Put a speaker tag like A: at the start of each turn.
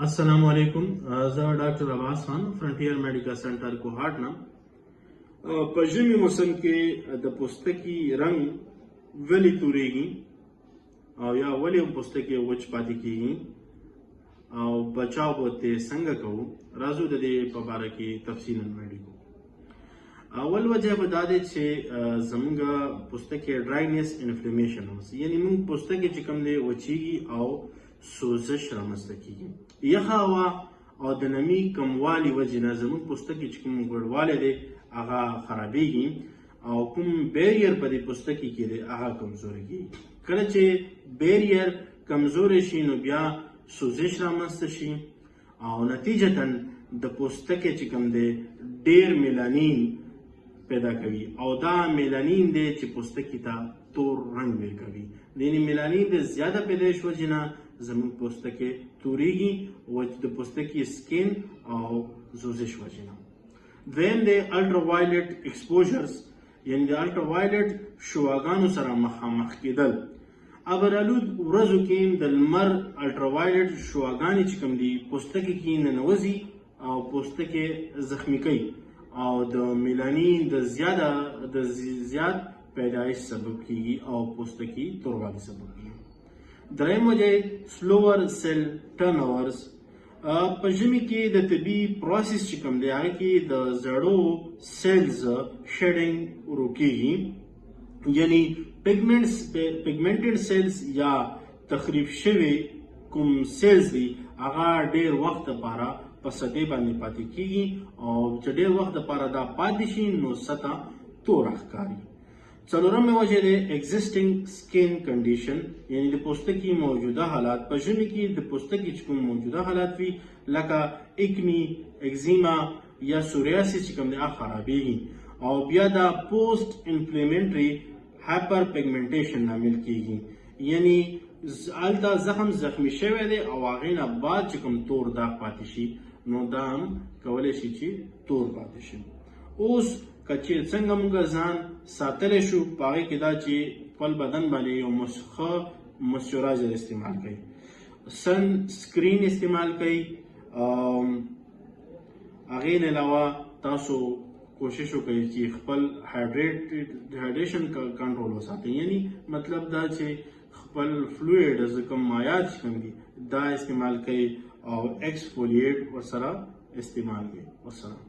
A: अस्सलाम वालेकुम। زه ډاکټر عباس خان فرنټیر میډیکل سنټر کوهاټ نه په ژمي موسم کې د پوستکي رنګ ولې توریږي او یا ولې پوستکي وچ پاتې کیږي او بچاو به څنګه کوو، راځو د دې په اړه کې تفصیلا وړاندې. اول وجه به دا دی چې زموږ پوستکي ډراینس انفلیمیشن اوس، یعنی موږ پوستکي چې کوم دی وچیږي او سوزش رامنځته کیږي. یخه هوا او د نمی کموالي وجې نه زموږ پوستکي چې کوم ګډوالی دی هغه خرابیږي او کوم بیریر په دې پوستکي کې دی هغه کمزوری کیږي. کله چې بیریر کمزوری شي نو بیا سوزش رامنځته شي او نتیجتا د پوستکي چې کوم دی ډیر میلانین پیدا کوي او دا میلانین دی چې پوستکي ته تور رنګ ورکوي. د میلانین د زیاده پیدایش وجې نه زموږ پوستکي توریږي او د پوستکي سکین او سوزش وجې نه. دویم د الټرا وایلټ ایکسپوژرز، یعنی د الټرا وایلټ شعاګانو سره مخامخ کېدل. ابرالود ورځو کې د لمر الټرا وایلټ شعاګانې چې کوم دي پوستکي کې ننوځي او پوستکي زخمی کوي او د میلانین د زیات پیدایش سبب کیږي او پوستکي توروالی سبب کیږي. دریم وجه سلوور سیل ټرن اوورز. په ژمي کې د طبي پروسس چې کوم دی هغه کې د زړو سیلز شیډینګ ورکیږي، یعنی پیګمنټډ سیلز یا تخریب شوی کوم سیلز دی هغه ډیر وخت لپاره په سطح باندې پاتې کیږي او چې ډیر وخت لپاره دا پاتې شي نو سطح تور ښکاري. څلورم وجه دی ایگزیسټینګ سکین کنډیشن، یعنی د پوستکي موجوده حالات. په ژمي کې د پوستکي چې کوم موجوده حالات وي لکه اکنی، اگزیما یا سوریاسیس چې کوم دی هغه خرابېږي او بیا دا پوسټ انفلیمیټري هایپر پیګمنټیشن لامل کیږي، یعنی هلته زخمی شوی دی او هغې نه بعد چې کوم تور داغ پاتې شي نو دا هم کولی شي چې تور پاتې شي. اوس که چې څنګه موږ ځان ساتلی شو په هغې کې دا چې خپل بدن باندې یو ښه مویسچرایزر استعمال کوئ، سن سکرین استعمال کوئ. هغې نه علاوه تاسو کوشش وکړئ چې خپل هایډریشن کنټرول وساتئ، یعنی مطلب دا چې خپل فلویډز کوم مایعات چې کوم دي دا استعمال کوئ او ایکسفولیټ ورسره استعمال کوئ. والسلام.